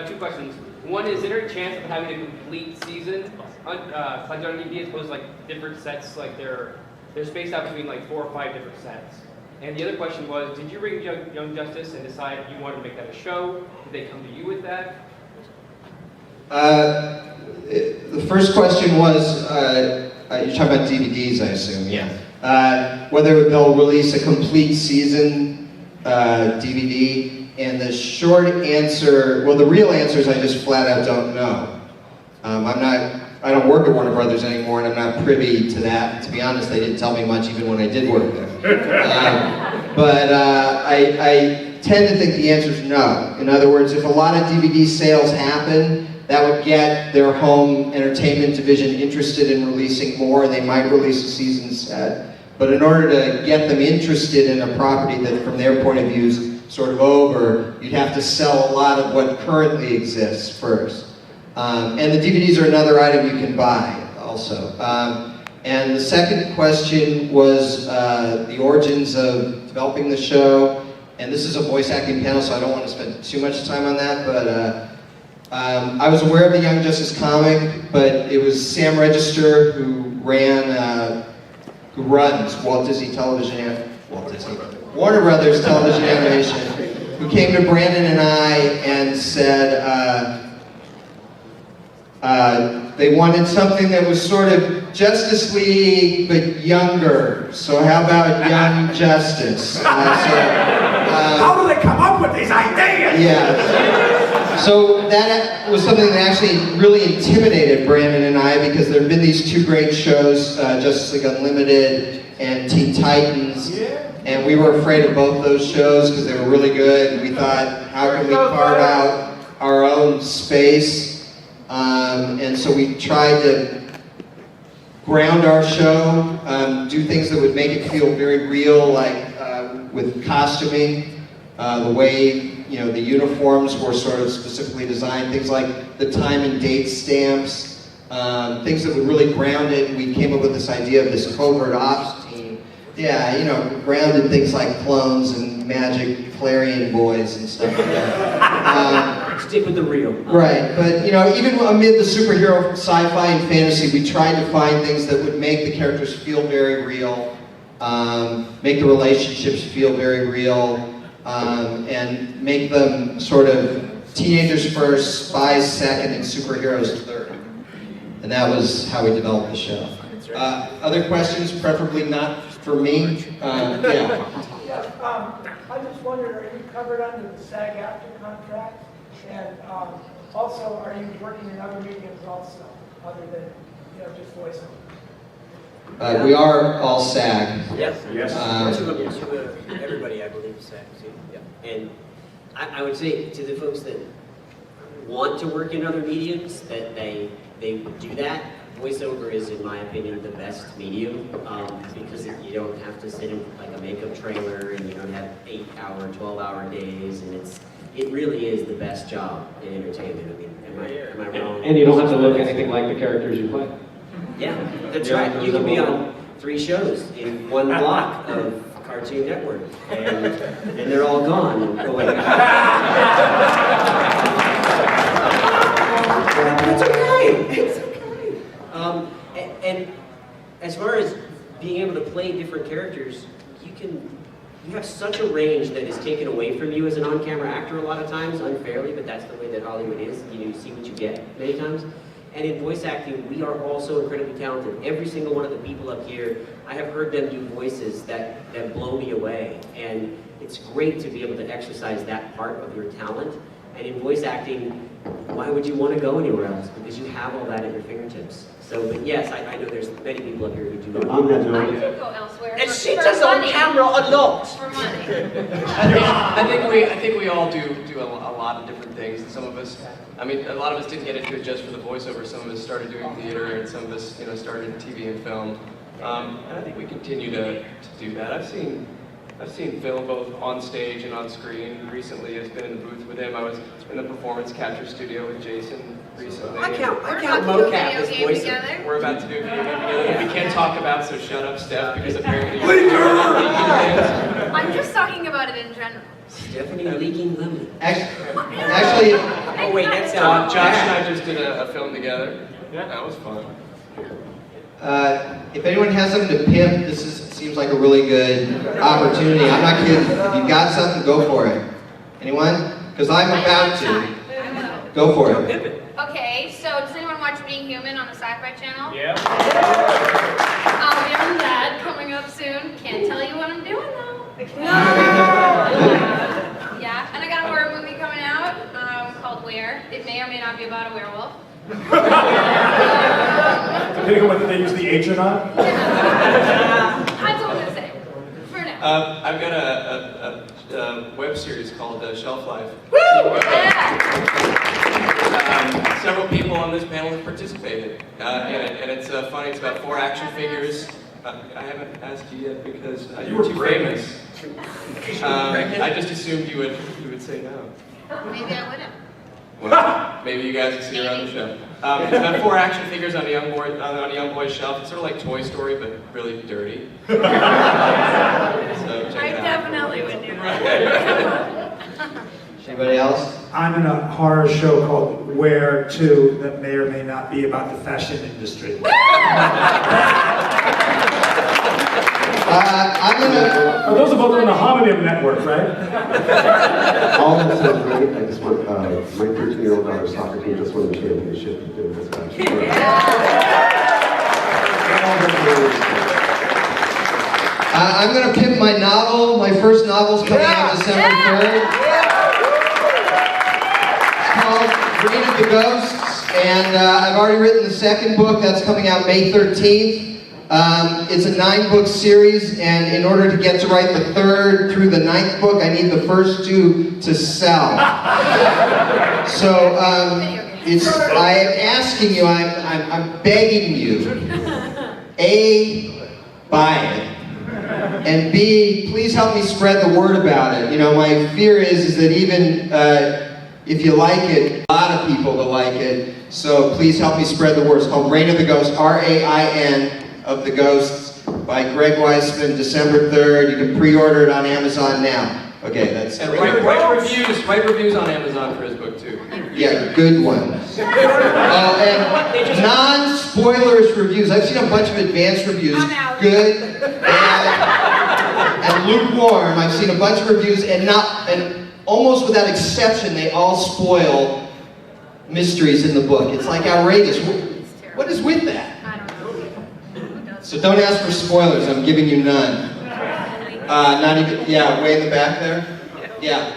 two questions. One, is there a chance of having a complete season collected on DVD as opposed to like different sets, like they're spaced out between like 4 or 5 different sets? And the other question was, did you bring Young Justice and decide you wanted to make that a show? Did they come to you with that? The first question was, you're talking about DVDs, I assume, yeah. Whether they'll release a complete season DVD, and the short answer, well, the real answer is I just flat out don't know. I don't work at Warner Brothers anymore, and I'm not privy to that. To be honest, they didn't tell me much even when I did work there. But I tend to think the answer is no. In other words, if a lot of DVD sales happen, that would get their home entertainment division interested in releasing more, and they might release a season set. But in order to get them interested in a property that, from their point of view, is sort of over, you'd have to sell a lot of what currently exists first. And the DVDs are another item you can buy, also. And the second question was the origins of developing the show. And this is a voice acting panel, so I don't want to spend too much time on that, but I was aware of the Young Justice comic, but it was Sam Register who runs Warner Brothers Television Animation, who came to Brandon and I and said they wanted something that was sort of Justice League, but younger. So how about Young Justice? How do they come up with these ideas? Yeah. So that was something that actually really intimidated Brandon and I, because there have been these two great shows, Justice League Unlimited and Teen Titans, and we were afraid of both those shows because they were really good. And we thought, how can we carve out our own space? And so we tried to ground our show, do things that would make it feel very real, like with costuming, the way the uniforms were sort of specifically designed, things like the time and date stamps, things that would really ground it. And we came up with this idea of this covert ops team. Yeah, grounded things like clones and magic Clarion boys and stuff like that. Stick with the real. Right, but even amid the superhero sci-fi and fantasy, we tried to find things that would make the characters feel very real, make the relationships feel very real, and make them sort of teenagers first, spies second, and superheroes third. And that was how we developed the show. Other questions, preferably not for me? Yeah. I just wondered, are you covered under the SAG-AFTRA contract? And also, are you working in other mediums also, other than just voiceover? We are all SAG. Yes. Yes. Everybody, I believe, is SAG. Yeah. And I would say to the folks that want to work in other mediums, that they do that. Voiceover is, in my opinion, the best medium because you don't have to sit in like a makeup trailer, and you don't have 8-hour, 12-hour days, and it really is the best job in entertainment. I mean, am I wrong? And you don't have to look anything like the characters you play. Yeah, that's right. You can be on 3 shows in one block of Cartoon Network, and they're all gone. It's okay. It's okay. And as far as being able to play different characters, you have such a range that is taken away from you as an on-camera actor a lot of times, unfairly, but that's the way that Hollywood is. You see what you get many times. And in voice acting, we are also incredibly talented. Every single one of the people up here, I have heard them do voices that blow me away. And it's great to be able to exercise that part of your talent. And in voice acting, why would you want to go anywhere else? Because you have all that at your fingertips. So, but yes, I know there's many people up here who do not. I could go elsewhere. And she does on camera a lot. For money. I think we all do a lot of different things. And some of us, a lot of us didn't get into it just for the voiceover. Some of us started doing theater, and some of us, started in TV and film. And I think we continue to do that. I've seen Phil both on stage and on screen. Recently, I've been in the booth with him. I was in the performance capture studio with Jason recently. I count mocap as voice. together. We're about to do a video game together that we can't talk about, so shut up, Steph, because apparently I'm just talking about it in general. Stephanie leaking lemon. Actually, Oh wait, that sounds Josh and I just did a film together. Yeah, that was fun. If anyone has something to pimp, seems like a really good opportunity. I'm not kidding. If you got something, go for it. Anyone? Because I'm about to. I will. Go for it. Okay, so does anyone watch Being Human on the Sci-Fi Channel? Yeah. We have that coming up soon. Can't tell you what I'm doing though. Yeah, and I got a horror movie coming out called Where. It may or may not be about a werewolf. Depending on whether they use the H or not. That's all I'm gonna say. For now. I've got a web series called Shelf Life. Yeah. Several people on this panel have participated in it, and it's funny. It's about 4 action figures. I haven't asked you yet because you're too famous. I just assumed you would say no. Maybe I wouldn't. Well, maybe you guys will see around the show. It's about 4 action figures on a young boy's shelf. It's sort of like Toy Story, but really dirty. So check I it out. definitely would do that. Anybody else? I'm in a horror show called Where To that may or may not be about the fashion industry. I'm gonna. Oh, those are both on the Homonym Network, right? All that sounds great. I just want my 13-year-old daughter's soccer team just won the championship doing this I'm gonna pimp my novel. My first novel's coming out December 3rd. It's called Green of the Ghosts, and I've already written the second book. That's coming out May 13th. It's a 9-book series, and in order to get to write the 3rd through the 9th book, I need the first 2 to sell. So I am asking you, I'm begging you, A, buy it, and B, please help me spread the word about it. You know, my fear is that even if you like it, a lot of people will like it. So please help me spread the word. It's called Reign of the Ghosts, R-A-I-N of the Ghosts, by Greg Weisman, December 3rd. You can pre-order it on Amazon now. Okay, that's And write reviews on Amazon for his book too. yeah, good ones. And non-spoilers reviews. I've seen a bunch of advanced reviews. I'm out. Good, bad, and lukewarm. I've seen a bunch of reviews, and almost without exception, they all spoil mysteries in the book. It's like outrageous. What is with that? I don't know. So don't ask for spoilers. I'm giving you none. Not even. Yeah, way in the back there. Yeah.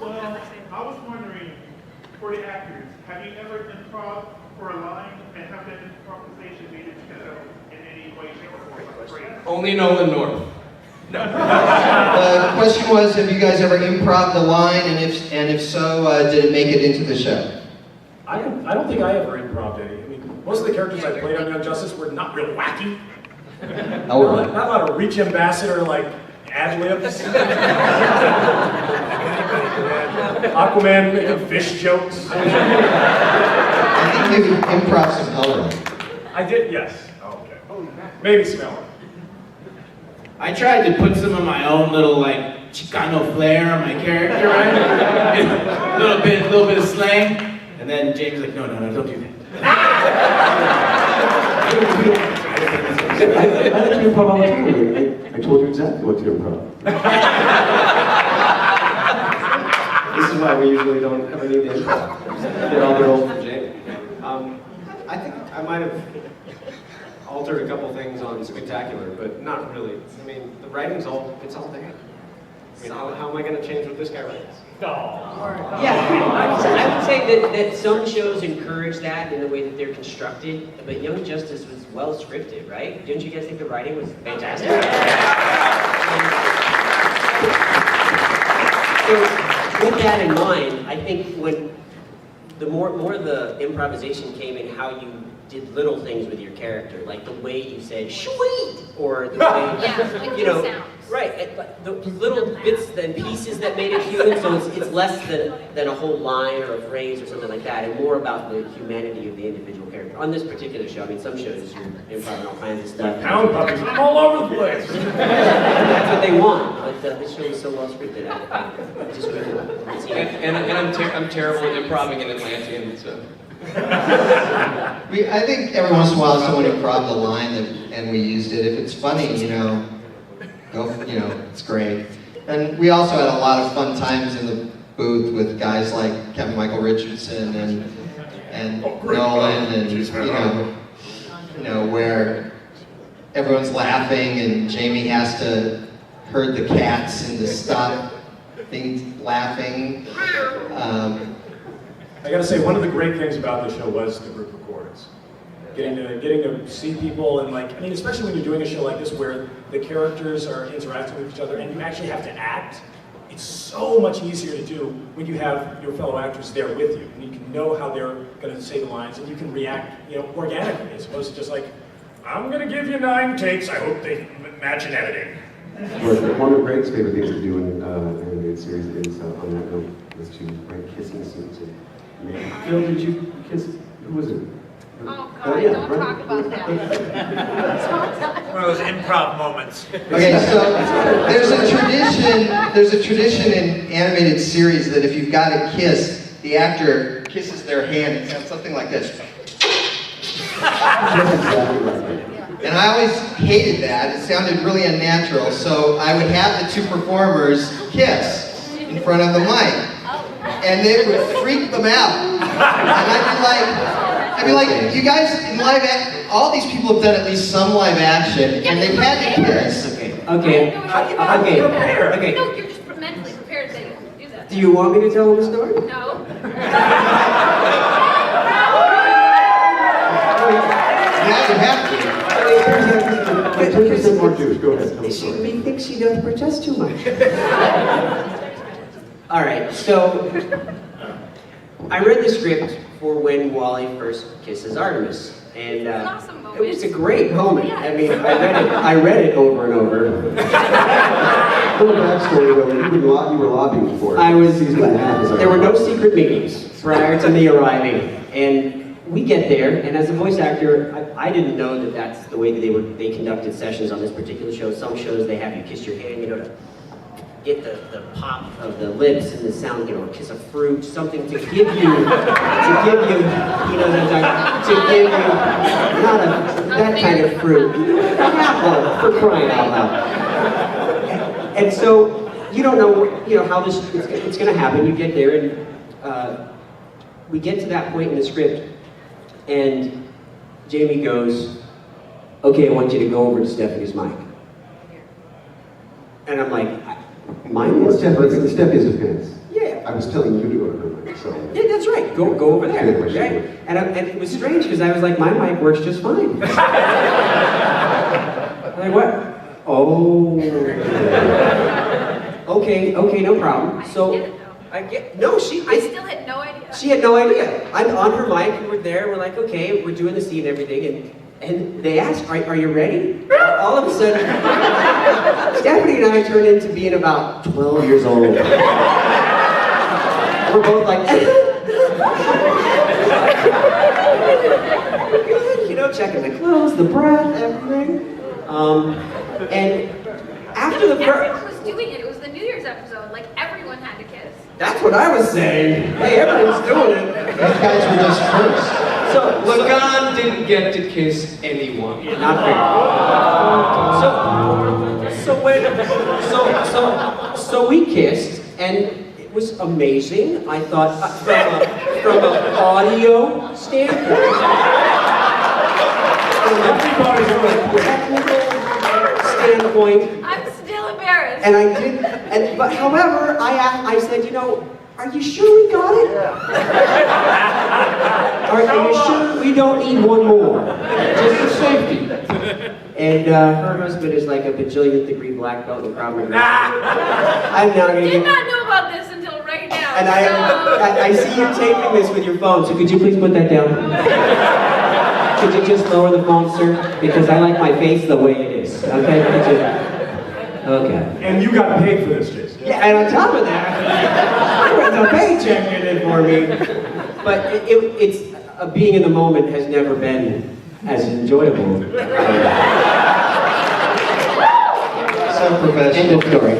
Well, I was wondering, for the actors, have you ever improv for a line and have that improvisation made it together in any way, shape, or form? Like great. Only Nolan North. The question was, have you guys ever improv the line, and if so, did it make it into the show? I don't think I ever improv any. I mean, most of the characters I played on Young Justice were not real wacky. Oh, Not a lot of reach ambassador like ad-libs. Aquaman making fish jokes. I think you improv some color. I did, yes. Oh, okay. Maybe smell it. I tried to put some of my own little like Chicano flair on my character, right? a little bit of slang, and then James was like, no, don't do that. I let you improv all the time. I told you exactly what to improv. This is why we usually don't ever need the improv. Get all the roles from Jake. I think I might have altered a couple things on Spectacular, but not really. I mean, the writing's it's all there. I mean, how am I going to change what this guy writes? Yeah, I would say that some shows encourage that in the way that they're constructed, but Young Justice was well scripted, right? Didn't you guys think the writing was fantastic? So with that in mind, I think when the more the improvisation came in how you did little things with your character, like the way you said "sweet" or the way Yeah, you know, sounds. right? But the little bits and pieces that made it human. So it's less than a whole line or a phrase or something like that, and more about the humanity of the individual character. On this particular show, I mean, some shows you're improv all kinds of stuff. Pound puppies, I'm all over the place. That's what they want, but this show is so well scripted. I just couldn't see it. And I'm terrible at improving in Atlantean, so. I think every once in a while someone improv the line and we used it. If it's funny, it's great. And we also had a lot of fun times in the booth with guys like Kevin Michael Richardson and Nolan and where everyone's laughing and Jamie has to herd the cats and to stop things laughing. I gotta say, one of the great things about the show was the group recordings. Getting to see people and especially when you're doing a show like this where the characters are interacting with each other and you actually have to act, it's so much easier to do when you have your fellow actors there with you. And you can know how they're gonna say the lines and you can react, organically, as opposed to just like, I'm gonna give you 9 takes, I hope they match in editing. Well, one of Greg's favorite things to do in animated series is, on that note, was to write kissing scenes. Phil, did you kiss? Who was it? Oh God, yeah, don't talk about that. One of those improv moments. Okay, so there's a tradition in animated series that if you've got a kiss, the actor kisses their hand and sounds something like this. And I always hated that. It sounded really unnatural, so I would have the two performers kiss in front of the mic. And it would freak them out. And I'd be like, you guys in all these people have done at least some live action, and they've had to kiss. Okay. No, you're just mentally prepared that you can do that. Do you want me to tell them the story? No. Yeah, you have to. 10% more juice, go ahead. Tell the She story. may think she does protest too much. All right, so I read the script for when Wally first kisses Artemis, and It's an awesome moment. it was a great moment. Yeah. I mean, I read it over and over. Little backstory though, you were lobbying for it. I was. Season and a half, is that There were right? no secret meetings prior to me arriving, and we get there. And as a voice actor, I didn't know that that's the way that they conducted sessions on this particular show. Some shows they have you kiss your hand, to get the pop of the lips and the sound, kiss a fruit, something to give you, that kind of fruit, an apple, for crying out loud. And so you don't know, how this it's going to happen. You get there, and we get to that point in the script, and Jamie goes, "Okay, I want you to go over to Stephanie's mic." And I'm like, "Mine is Steph is a fence. Yeah. I was telling you to go to her mic, so. Yeah, that's right. Go over there. Yeah, sure. Right? And it was strange because I was like, my mic works just fine. Like what? Oh. Okay, no problem. So I get no. I still had no idea. She had no idea. I'm on her mic. And we're there. We're like, okay, we're doing the scene and everything, and they ask, are you ready? All of a sudden, Stephanie and I turn into being about 12 years old. We're both like, checking the clothes, the breath, everything. And after the Everyone was doing it. It was the New Year's episode. Like everyone had to kiss. that's what I was saying. Hey, everyone's doing it. These guys were just first. Lagan didn't get to kiss anyone. Not fair. So we kissed, and it was amazing. I thought from an audio standpoint, from a technical standpoint, I'm still embarrassed. and I did. But however, I said, are you sure we got it? Are you sure we don't need one more? Just for safety. And her husband is like a bajillion-degree black belt in Krav Maga. I'm now gonna Did not know about this until right now. And I see you taping this with your phone, so could you please put that down? Could you just lower the phone, sir? Because I like my face the way it is. Okay? Okay. And you got paid for this, Jason. Yeah, and on top of that, there was a paycheck in it for me. But it's being in the moment has never been as enjoyable. So professional. End of story.